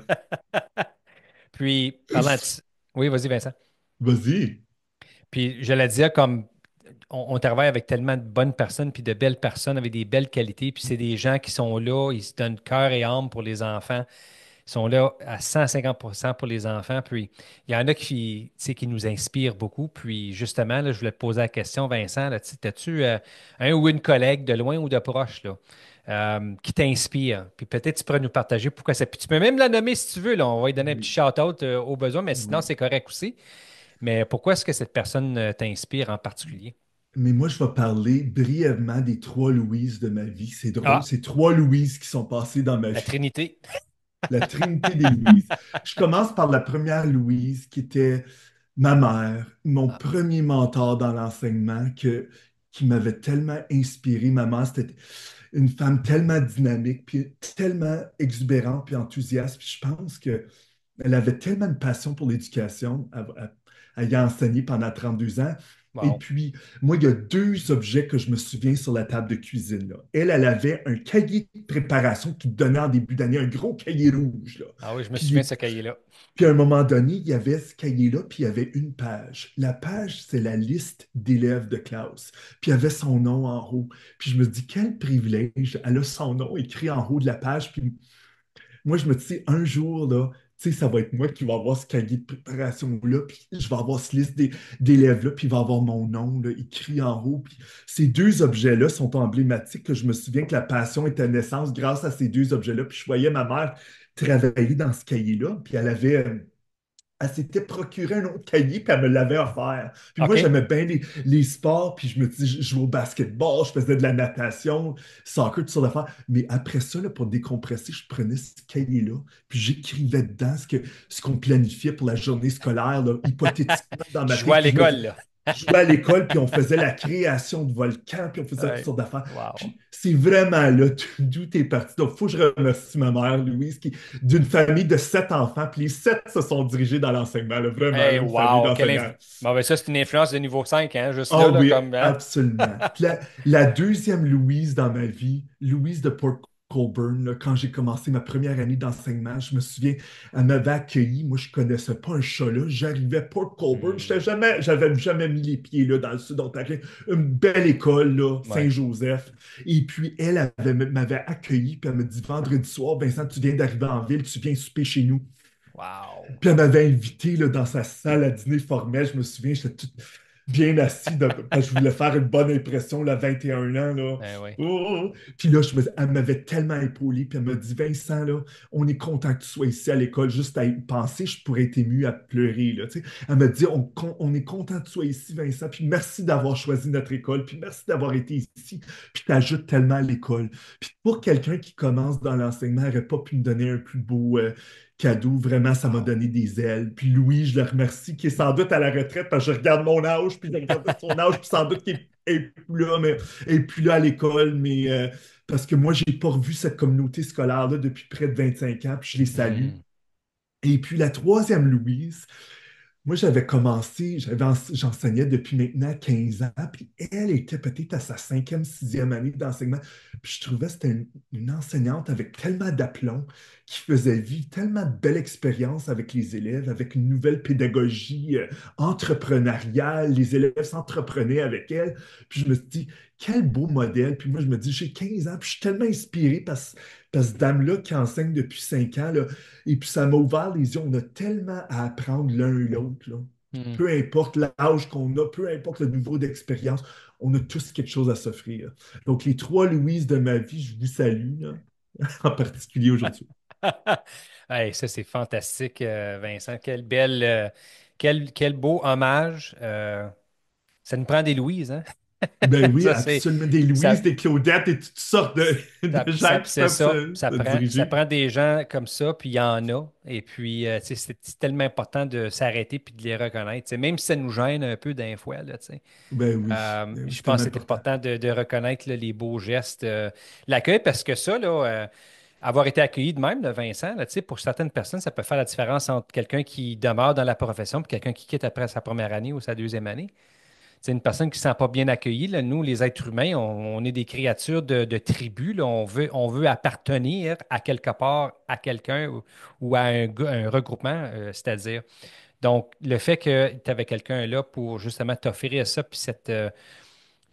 Puis, parlant de... Oui, vas-y, Vincent. Vas-y. Puis, je le dire comme on travaille avec tellement de bonnes personnes, puis de belles personnes avec des belles qualités, puis c'est des gens qui sont là, ils se donnent cœur et âme pour les enfants, ils sont là à 150% pour les enfants, puis il y en a qui, tu sais, qui nous inspirent beaucoup, puis justement, là, je voulais te poser la question, Vincent, là, tu sais, as-tu un ou une collègue de loin ou de proche, là, qui t'inspire, puis peut-être tu pourrais nous partager pourquoi ça, puis tu peux même la nommer si tu veux, là, on va lui donner un petit Oui, shout-out au besoin, mais sinon, oui. c'est correct aussi, mais pourquoi est-ce que cette personne t'inspire en particulier? Mais moi, je vais parler brièvement des trois Louises de ma vie. C'est drôle, Ah, c'est trois Louises qui sont passées dans ma la vie. Trinité. La trinité des Louises. Je commence par la première Louise, qui était ma mère, mon Ah, premier mentor dans l'enseignement, qui m'avait tellement inspiré. Ma mère, c'était une femme tellement dynamique, puis tellement exubérante, puis enthousiaste. Puis je pense que elle avait tellement de passion pour l'éducation, elle y a enseigné pendant 32 ans. Et wow. puis, moi, il y a deux objets que je me souviens sur la table de cuisine, là. Elle avait un cahier de préparation qui te donnait en début d'année, un gros cahier rouge, là. Ah oui, je me Puis, souviens de ce cahier-là. puis à un moment donné, il y avait ce cahier-là, puis il y avait une page. La page, c'est la liste d'élèves de classe. Puis il y avait son nom en haut. Puis je me dis, quel privilège, elle a son nom écrit en haut de la page. Puis moi, je me dis, un jour, là, tu sais, ça va être moi qui va avoir ce cahier de préparation-là, puis je vais avoir cette liste d'élèves-là, puis il va avoir mon nom là, écrit en haut. Puis ces deux objets-là sont emblématiques, que je me souviens que la passion était naissance grâce à ces deux objets-là. Puis je voyais ma mère travailler dans ce cahier-là, puis elle s'était procuré un autre cahier, puis elle me l'avait offert. Puis moi, OK. j'aimais bien les sports, puis je me dis, je jouais au basketball, je faisais de la natation, soccer, tout ça d'affaires. Mais après ça, là, pour décompresser, je prenais ce cahier-là, puis j'écrivais dedans ce qu'on planifiait pour la journée scolaire, là, hypothétiquement dans Tu ma jouais à tête. Puis l'école, là. je jouais à l'école, puis on faisait la création de volcans, puis on faisait toutes Ouais. sortes d'affaires. Wow. Puis c'est vraiment là d'où t'es parti. Donc, il faut que je remercie ma mère, Louise, qui d'une famille de 7 enfants, puis les 7 se sont dirigés dans l'enseignement, là, vraiment, là, Hey, une famille wow. d'enseignants. Bon, ben ça, c'est une influence de niveau 5, hein, juste Ah là, oui, comme, hein? absolument. Puis la deuxième Louise dans ma vie, Louise de Port Colborne, là, quand j'ai commencé ma première année d'enseignement, je me souviens, elle m'avait accueilli. Moi, je connaissais pas un chat là. J'arrivais à Port Colborne. Hmm. J'avais jamais mis les pieds là, dans le sud-ontario. Une belle école, là, Ouais. Saint-Joseph. Et puis, m'avait accueilli, puis elle me dit, vendredi soir, Vincent, tu viens d'arriver en ville, tu viens souper chez nous. Wow. Puis elle m'avait invité là, dans sa salle à dîner formel. Je me souviens, j'étais tout bien assis parce que je voulais faire une bonne impression, là, 21 ans. Là. Eh oui. Oh, oh, oh. Puis là, elle m'avait tellement épaulé. Puis elle m'a dit, Vincent, là, on est content que tu sois ici à l'école. Juste à y penser, je pourrais être ému à pleurer. Là, tu sais. Elle m'a dit, on est content que tu sois ici, Vincent. Puis merci d'avoir choisi notre école. Puis merci d'avoir été ici. Puis tu ajoutes tellement à l'école. Puis pour quelqu'un qui commence dans l'enseignement, elle n'aurait pas pu me donner un plus beau cadeau. Vraiment, ça m'a Wow. donné des ailes. Puis Louis, je le remercie, qui est sans doute à la retraite, parce que je regarde mon âge, puis je regarde son âge, puis sans doute qu'il est plus là, mais est plus là à l'école, mais parce que moi, j'ai pas revu cette communauté scolaire-là depuis près de 25 ans, puis je les salue. Hmm. Et puis la troisième Louise, moi, j'avais commencé, j'enseignais depuis maintenant 15 ans, puis elle était peut-être à sa cinquième, sixième année d'enseignement. Puis je trouvais que c'était une enseignante avec tellement d'aplomb, qui faisait vivre tellement de belles expériences avec les élèves, avec une nouvelle pédagogie entrepreneuriale. Les élèves s'entreprenaient avec elle. Puis je me suis dit, quel beau modèle. Puis moi, je me dis, j'ai 15 ans, puis je suis tellement inspiré par cette dame-là qui enseigne depuis 5 ans, là. Et puis ça m'a ouvert les yeux. On a tellement à apprendre l'un et l'autre, là. Hmm. Peu importe l'âge qu'on a, peu importe le niveau d'expérience, on a tous quelque chose à s'offrir. Donc, les trois Louises de ma vie, je vous salue, là, en particulier aujourd'hui. Hey, ça, c'est fantastique, Vincent. Quel beau hommage. Ça nous prend des Louises, hein? Ben oui, Ça, c'est. absolument. Des Louises, Ça, des Claudettes et toutes sortes de gens qui c'est peuvent ça. se Ça diriger. prend des gens comme ça, puis il y en a. Et puis, tu sais, c'est tellement important de s'arrêter puis de les reconnaître. Tu sais, même si ça nous gêne un peu d'un fois, là, tu sais. Ben oui, Je c'est pense tellement que c'est important. important de reconnaître là, les beaux gestes, l'accueil, parce que ça, là, avoir été accueilli de même, là, Vincent, là, tu sais, pour certaines personnes, ça peut faire la différence entre quelqu'un qui demeure dans la profession et quelqu'un qui quitte après sa première année ou sa deuxième année. C'est une personne qui ne se sent pas bien accueillie. Là, nous, les êtres humains, on est des créatures de tribu. Là. On veut appartenir à quelque part à quelqu'un ou à un regroupement, c'est-à-dire. Donc, le fait que tu avais quelqu'un là pour justement t'offrir ça, puis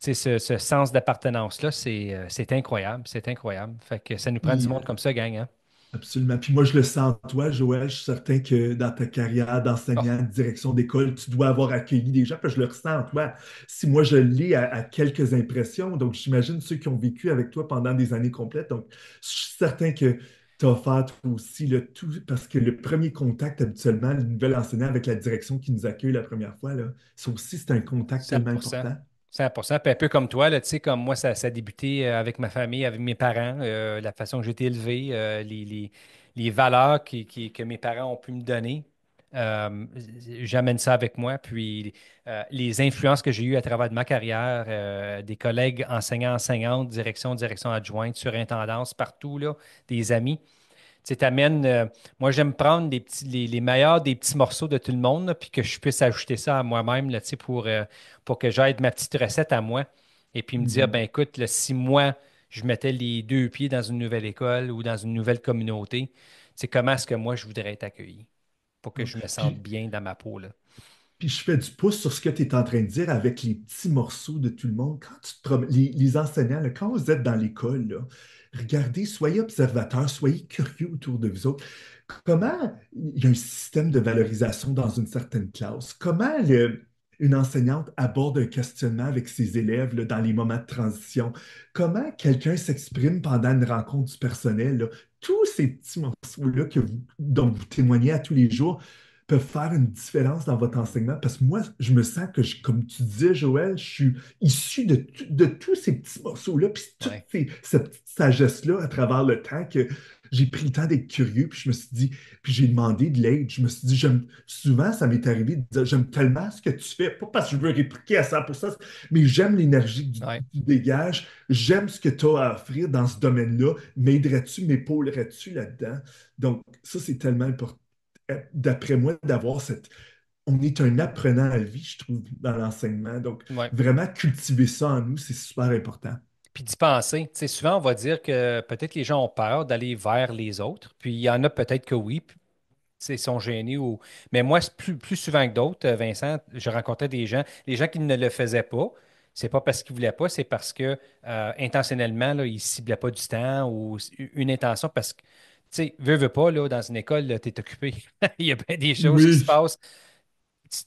tu sais, ce sens d'appartenance-là, c'est incroyable. C'est incroyable. Fait que ça nous prend du Puis, monde comme ça, gang, hein? absolument. Puis moi, je le sens en toi, Joël. Je suis certain que dans ta carrière Oh, d'enseignant, de direction d'école, tu dois avoir accueilli des gens. Puis je le ressens en toi. Si moi, je lis à quelques impressions, donc j'imagine ceux qui ont vécu avec toi pendant des années complètes. Donc, je suis certain que tu as offert toi aussi le tout, parce que le premier contact, habituellement, le nouvel enseignant avec la direction qui nous accueille la première fois, là, ça aussi, c'est un contact tellement 100%. important. 100%. Puis un peu comme toi, là, tu sais, comme moi, ça a débuté avec ma famille, avec mes parents, la façon que j'ai été élevé, les valeurs que mes parents ont pu me donner. Euh, J'amène ça avec moi. Puis les influences que j'ai eues à travers de ma carrière, des collègues enseignants, enseignantes, direction adjointe, surintendance, partout, là, des amis. Tu sais, moi, j'aime prendre les meilleurs des petits morceaux de tout le monde, là, puis que je puisse ajouter ça à moi-même, là, tu sais, pour que j'aide ma petite recette à moi. Et puis me dire, ben Mhm. écoute, là, si moi, je mettais les deux pieds dans une nouvelle école ou dans une nouvelle communauté, c'est comment est-ce que moi, je voudrais être accueilli pour que Ouais. je me sente Puis, bien dans ma peau, là. puis je fais du pouce sur ce que tu es en train de dire avec les petits morceaux de tout le monde. Quand tu te les enseignants, là, quand vous êtes dans l'école, là, regardez, soyez observateurs, soyez curieux autour de vous autres. Comment il y a un système de valorisation dans une certaine classe? Comment une enseignante aborde un questionnement avec ses élèves là, dans les moments de transition? Comment quelqu'un s'exprime pendant une rencontre du personnel, là? Tous ces petits morceaux-là dont vous témoignez à tous les jours peuvent faire une différence dans votre enseignement. Parce que moi, je me sens que, comme tu disais, Joël, je suis issu de tous ces petits morceaux-là, puis toute Ouais. cette petite sagesse-là à travers le temps que j'ai pris le temps d'être curieux, puis je me suis dit, puis j'ai demandé de l'aide. Je me suis dit, souvent, ça m'est arrivé de dire, j'aime tellement ce que tu fais, pas parce que je veux répliquer à 100%, mais j'aime l'énergie que Ouais. tu dégages, j'aime ce que tu as à offrir dans ce domaine-là, m'aiderais-tu, m'épaulerais-tu là-dedans? Donc, ça, c'est tellement important, d'après moi, d'avoir cette... On est un apprenant à vie, je trouve, dans l'enseignement. Donc, Ouais. vraiment cultiver ça en nous, c'est super important. Puis d'y penser. Tu sais, souvent, on va dire que peut-être les gens ont peur d'aller vers les autres. Puis il y en a peut-être que oui, sais, ils sont gênés ou. Mais moi, c'est plus souvent que d'autres, Vincent, je rencontrais des gens, les gens qui ne le faisaient pas. C'est pas parce qu'ils voulaient pas, c'est parce que intentionnellement, là, ils ciblaient pas du temps ou une intention parce que, tu sais, veux pas, là, dans une école, tu es occupé. Il y a bien des choses qui se Oui, passent.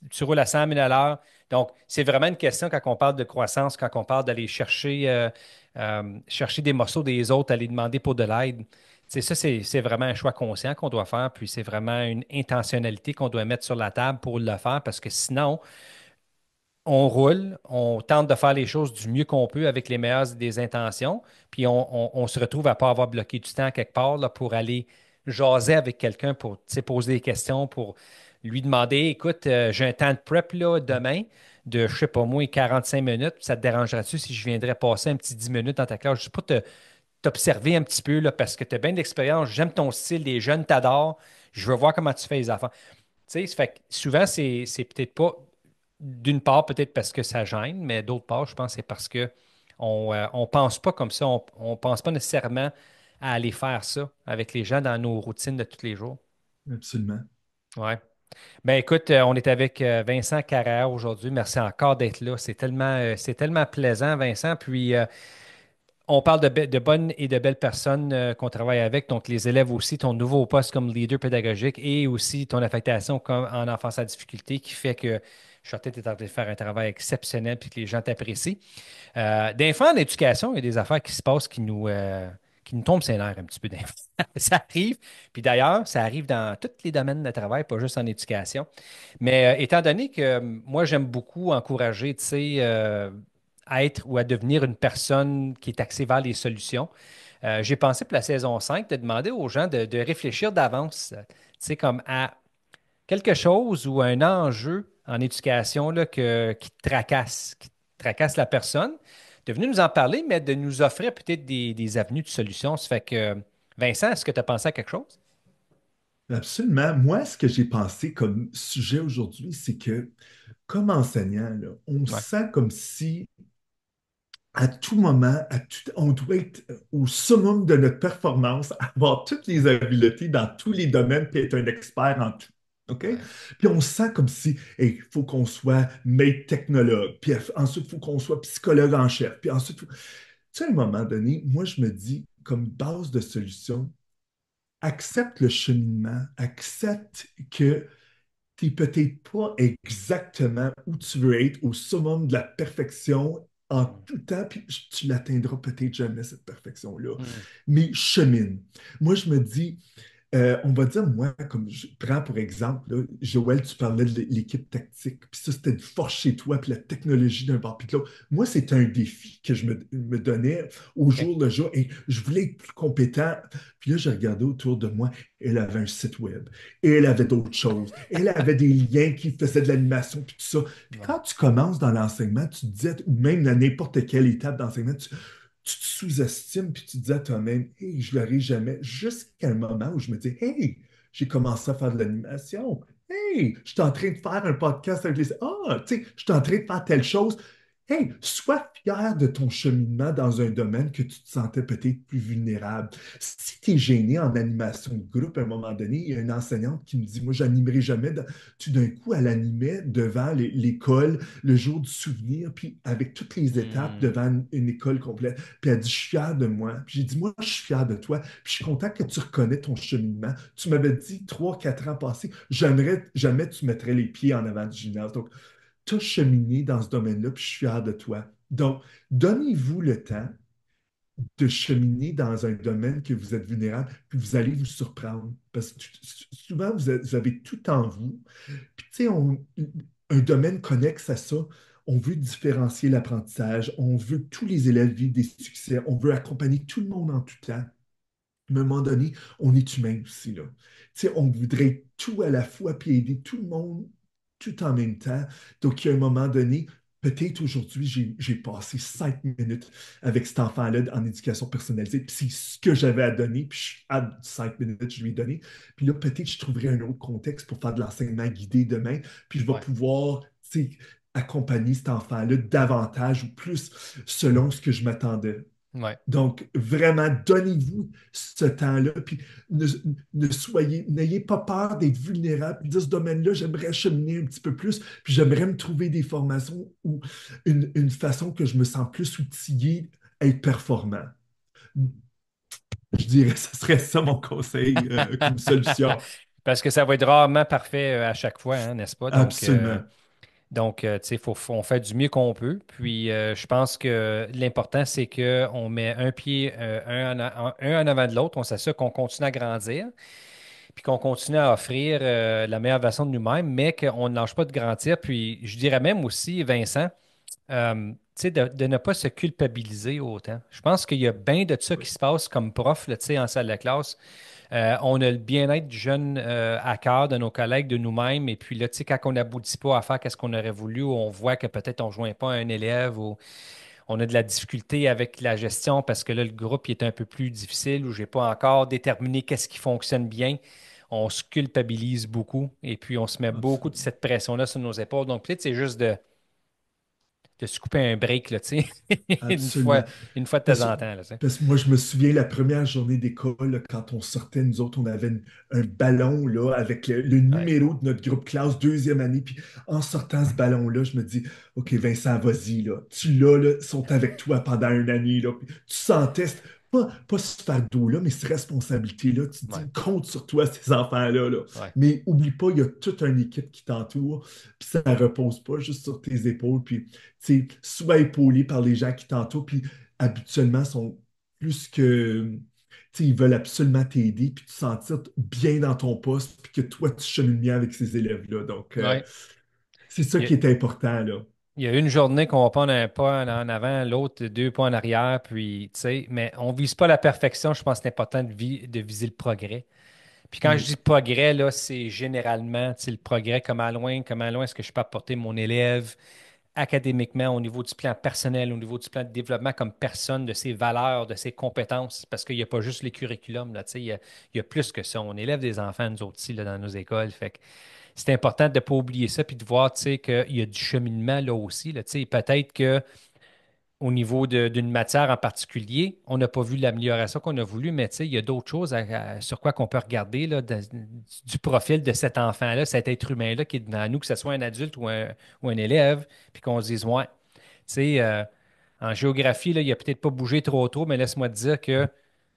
Tu roules à 100 000 à l'heure. Donc, c'est vraiment une question quand on parle de croissance, quand on parle d'aller chercher des morceaux des autres, aller demander pour de l'aide. C'est ça, c'est vraiment un choix conscient qu'on doit faire, puis c'est vraiment une intentionnalité qu'on doit mettre sur la table pour le faire, parce que sinon, on roule, on tente de faire les choses du mieux qu'on peut avec les meilleures des intentions, puis on se retrouve à ne pas avoir bloqué du temps quelque part là, pour aller jaser avec quelqu'un, pour tu sais, poser des questions, pour lui demander, écoute, j'ai un temps de prep là, demain de, je sais pas moi, 45 minutes, ça te dérangerait-tu si je viendrais passer un petit 10 minutes dans ta classe, juste pour t'observer un petit peu, là, parce que tu as bien de l'expérience, j'aime ton style, les jeunes t'adorent, je veux voir comment tu fais les affaires. Tu sais, ça fait que souvent, c'est peut-être pas, d'une part, peut-être parce que ça gêne, mais d'autre part, je pense que c'est parce que on pense pas comme ça, on pense pas nécessairement à aller faire ça avec les gens dans nos routines de tous les jours. absolument. Ouais. Ben écoute, on est avec Vincent Carrère aujourd'hui. Merci encore d'être là. C'est tellement plaisant, Vincent. Puis on parle de bonnes et de belles personnes qu'on travaille avec, donc les élèves aussi, ton nouveau poste comme leader pédagogique et aussi ton affectation comme en enfance à difficulté qui fait que je suis certain que tu es en train de faire un travail exceptionnel puis que les gens t'apprécient. Des fois, en éducation, il y a des affaires qui se passent qui nous tombent sur les nerfs un petit peu. Des fois. Ça arrive. Puis d'ailleurs, ça arrive dans tous les domaines de travail, pas juste en éducation. Mais étant donné que moi, j'aime beaucoup encourager, tu sais, à être ou à devenir une personne qui est axée vers les solutions, j'ai pensé pour la saison 5 de demander aux gens de réfléchir d'avance, tu sais, comme à quelque chose ou un enjeu en éducation là, qui tracasse la personne, de venir nous en parler, mais de nous offrir peut-être des avenues de solutions. Ça fait que, Vincent, est-ce que tu as pensé à quelque chose? Absolument. Moi, ce que j'ai pensé comme sujet aujourd'hui, c'est que comme enseignant, là, on Ouais. sent comme si à tout moment, on doit être au summum de notre performance, avoir toutes les habiletés dans tous les domaines, puis être un expert en tout. OK? Ouais. Puis on sent comme si il faut qu'on soit maître technologue, puis ensuite, il faut qu'on soit psychologue en chef, puis ensuite, tu sais, à un moment donné, moi, je me dis, comme base de solution, accepte le cheminement, accepte que tu n'es peut-être pas exactement où tu veux être, au summum de la perfection en Mm. tout temps, puis tu l'atteindras peut-être jamais, cette perfection-là. Mm. Mais chemine. Moi, je me dis, On va dire, moi, comme je prends pour exemple, là, Joël, tu parlais de l'équipe tactique, puis ça, c'était fort chez toi, puis la technologie d'un bord puis de l'autre. Moi, c'était un défi que je me donnais au OK. jour le jour, et je voulais être plus compétent. Puis là, je regardais autour de moi, elle avait un site web, et elle avait d'autres choses, elle avait des liens qui faisaient de l'animation, puis tout ça. Puis Ouais. quand tu commences dans l'enseignement, tu te disais, ou même à n'importe quelle étape d'enseignement, tu te sous-estimes, puis tu te dis à toi-même, hey, je ne l'aurai jamais, jusqu'à un moment où je me dis, hey, j'ai commencé à faire de l'animation. Hey, je suis en train de faire un podcast avec les. Ah, tu sais, je suis en train de faire telle chose. Hey, sois fier de ton cheminement dans un domaine que tu te sentais peut-être plus vulnérable. Si tu es gêné en animation de groupe, à un moment donné, il y a une enseignante qui me dit, moi, j'animerai jamais. Tout d'un coup, elle animait devant l'école le jour du souvenir, puis avec toutes les étapes Hmm. devant une école complète. Puis elle dit, je suis fier de moi. Puis j'ai dit, moi, je suis fier de toi. Puis je suis content que tu reconnais ton cheminement. Tu m'avais dit 3, 4 ans passés, j'aimerais jamais tu mettrais les pieds en avant du gymnase. Donc, tu as cheminé dans ce domaine-là, puis je suis fier de toi. Donc, donnez-vous le temps de cheminer dans un domaine que vous êtes vulnérable, puis vous allez vous surprendre. Parce que souvent, vous avez tout en vous. Puis, tu sais, un domaine connexe à ça, on veut différencier l'apprentissage, on veut que tous les élèves vivent des succès, on veut accompagner tout le monde en tout temps. À un moment donné, on est humain aussi, là. Tu sais, on voudrait tout à la fois, puis aider tout le monde tout en même temps. Donc, il y a un moment donné, peut-être aujourd'hui, j'ai passé 5 minutes avec cet enfant-là en éducation personnalisée, puis c'est ce que j'avais à donner, puis à 5 minutes, je lui ai donné. Puis là, peut-être je trouverai un autre contexte pour faire de l'enseignement guidé demain, puis je vais Ouais. pouvoir, tu sais, accompagner cet enfant-là davantage ou plus selon ce que je m'attendais. Ouais. Donc, vraiment, donnez-vous ce temps-là, puis ne, n'ayez pas peur d'être vulnérable, puis de ce domaine-là, j'aimerais cheminer un petit peu plus, puis j'aimerais me trouver des formations ou une façon que je me sens plus outillé à être performant. Je dirais, ce serait ça mon conseil comme solution. Parce que ça va être rarement parfait à chaque fois, hein, n'est-ce pas? Absolument. Tu sais, on fait du mieux qu'on peut. Puis, je pense que l'important, c'est qu'on met un pied un en avant de l'autre. On s'assure qu'on continue à grandir, puis qu'on continue à offrir la meilleure version de nous-mêmes, mais qu'on ne lâche pas de grandir. Puis, je dirais même aussi, Vincent, tu sais, de ne pas se culpabiliser autant. Je pense qu'il y a bien de ça Oui, qui se passe comme prof, là, tu sais, en salle de classe. On a le bien-être du jeune à cœur de nos collègues, de nous-mêmes. Et puis là, tu sais, quand on n'aboutit pas à faire qu'est-ce qu'on aurait voulu, ou on voit que peut-être on ne joint pas à un élève, ou on a de la difficulté avec la gestion parce que là, le groupe il est un peu plus difficile, ou je n'ai pas encore déterminé qu'est-ce qui fonctionne bien. On se culpabilise beaucoup et puis on se met beaucoup de absolument. cette pression-là sur nos épaules. Donc, peut-être c'est juste de se couper un break, là, tu sais, une fois, Absolument. une fois de temps Parce, en temps, là, tu sais. parce que moi, je me souviens la première journée d'école, là, quand on sortait, nous autres, on avait un ballon là, avec le Ouais, numéro de notre groupe classe, deuxième année. Puis en sortant ce ballon-là, je me dis, OK, Vincent, vas-y, là. Tu l'as, là, ils sont avec toi pendant une année. Là. Puis tu sentais, pas ce fardeau-là, mais cette responsabilité-là. Tu te ouais, dis, compte sur toi, ces enfants-là. Là. ouais, Mais oublie pas, il y a toute une équipe qui t'entoure. Puis ça ne repose pas juste sur tes épaules. Puis, tu sais, sois épaulé par les gens qui t'entourent. Puis habituellement, sont plus que, tu sais, ils veulent absolument t'aider, puis te sentir bien dans ton poste, puis que toi, tu chemines bien avec ces élèves-là. Donc, ouais. c'est ça Il y a, qui est important, là. il y a une journée qu'on va prendre un pas en avant, l'autre deux pas en arrière, puis, tu sais, mais on vise pas la perfection. Je pense que c'est important de viser le progrès. Puis quand je Oui, dis progrès, là, c'est généralement, tu sais, le progrès, comment loin est-ce que je peux apporter mon élève académiquement, au niveau du plan personnel, au niveau du plan de développement comme personne, de ses valeurs, de ses compétences, parce qu'il n'y a pas juste les curriculums, là, tu sais, il y a plus que ça. On élève des enfants, nous autres, aussi, là, dans nos écoles. Fait que c'est important de ne pas oublier ça, puis de voir, tu sais, qu'il y a du cheminement là aussi, là, tu sais, peut-être que au niveau d'une matière en particulier, on n'a pas vu l'amélioration qu'on a voulu, mais tu sais, il y a d'autres choses sur quoi qu'on peut regarder là, du profil de cet enfant-là, cet être humain-là qui est devant nous, que ce soit un adulte ou un élève, puis qu'on se dise, ouais, tu sais, en géographie, là, il n'a peut-être pas bougé trop tôt, mais laisse-moi te dire que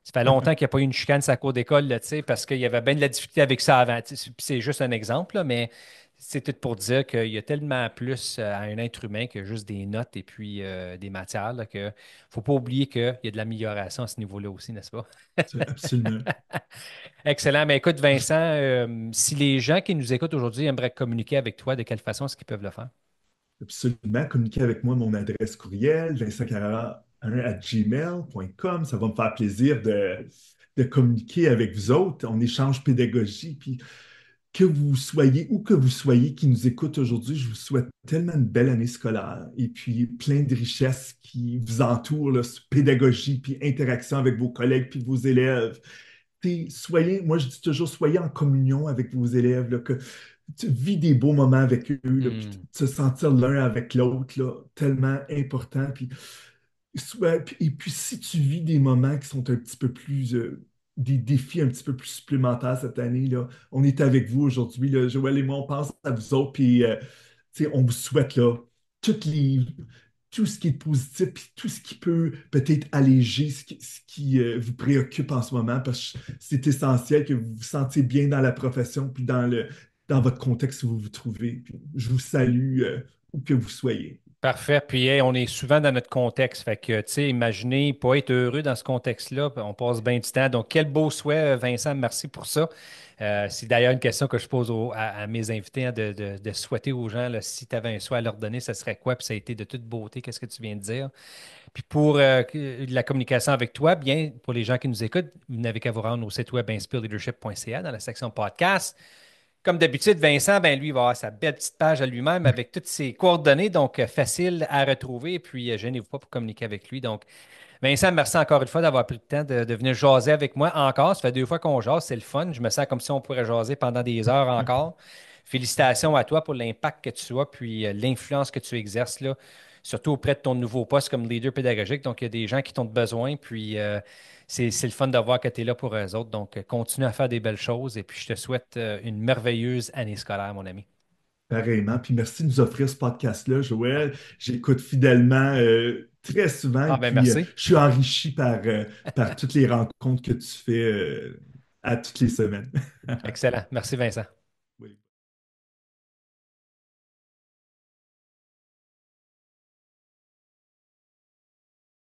ça fait longtemps qu'il n'y a pas eu une chicane sur la cour d'école, là, tu sais, parce qu'il y avait bien de la difficulté avec ça avant. Tu sais, puis c'est juste un exemple, là, mais c'est tout pour dire qu'il y a tellement plus à un être humain que juste des notes et puis des matières, là, que faut pas oublier qu'il y a de l'amélioration à ce niveau-là aussi, n'est-ce pas? Absolument. Excellent. Mais écoute, Vincent, si les gens qui nous écoutent aujourd'hui aimeraient communiquer avec toi, de quelle façon est-ce qu'ils peuvent le faire? Absolument. Communiquez avec moi mon adresse courriel, vincentcarrera1@gmail.com. Ça va me faire plaisir de communiquer avec vous autres. On échange pédagogie. Puis que vous soyez où que vous soyez qui nous écoute aujourd'hui, je vous souhaite tellement une belle année scolaire et puis plein de richesses qui vous entourent, là, pédagogie, puis interaction avec vos collègues, puis vos élèves. Soyez, moi je dis toujours, soyez en communion avec vos élèves, là, que tu vis des beaux moments avec eux, là, puis Hmm. se sentir l'un avec l'autre, là, tellement important. Et puis, si tu vis des moments qui sont un petit peu plus, des défis un petit peu plus supplémentaires cette année, là, on est avec vous aujourd'hui, là. Joël et moi, on pense à vous autres, puis tu sais, on vous souhaite là, toutes les, tout ce qui est positif, puis tout ce qui peut peut-être alléger ce qui vous préoccupe en ce moment, parce que c'est essentiel que vous vous sentiez bien dans la profession, puis dans votre contexte où vous vous trouvez. Puis je vous salue, où que vous soyez. Parfait. Puis, hey, on est souvent dans notre contexte. Fait que, tu sais, imaginez pas être heureux dans ce contexte-là. On passe bien du temps. Donc, quel beau souhait, Vincent. Merci pour ça. C'est d'ailleurs une question que je pose à mes invités, hein, de souhaiter aux gens, là, si tu avais un souhait à leur donner, ça serait quoi? Puis ça a été de toute beauté. Qu'est-ce que tu viens de dire? Puis pour la communication avec toi, bien, pour les gens qui nous écoutent, vous n'avez qu'à vous rendre au site web inspireleadership.ca dans la section podcast. Comme d'habitude, Vincent, ben lui, il va avoir sa belle petite page à lui-même avec toutes ses coordonnées, donc facile à retrouver. Et puis, gênez-vous pas pour communiquer avec lui. Donc, Vincent, merci encore une fois d'avoir pris le temps de venir jaser avec moi encore. Ça fait 2 fois qu'on jase, c'est le fun. Je me sens comme si on pourrait jaser pendant des heures encore. Félicitations à toi pour l'impact que tu as, puis l'influence que tu exerces là, surtout auprès de ton nouveau poste comme leader pédagogique. Donc, il y a des gens qui t'ont besoin, puis c'est le fun de voir que tu es là pour eux autres. Donc, continue à faire des belles choses et puis je te souhaite une merveilleuse année scolaire, mon ami. Pareillement. Puis merci de nous offrir ce podcast-là, Joël. J'écoute fidèlement très souvent et Ah ben puis merci. je suis enrichi par toutes les rencontres que tu fais à toutes les semaines. Excellent. Merci, Vincent.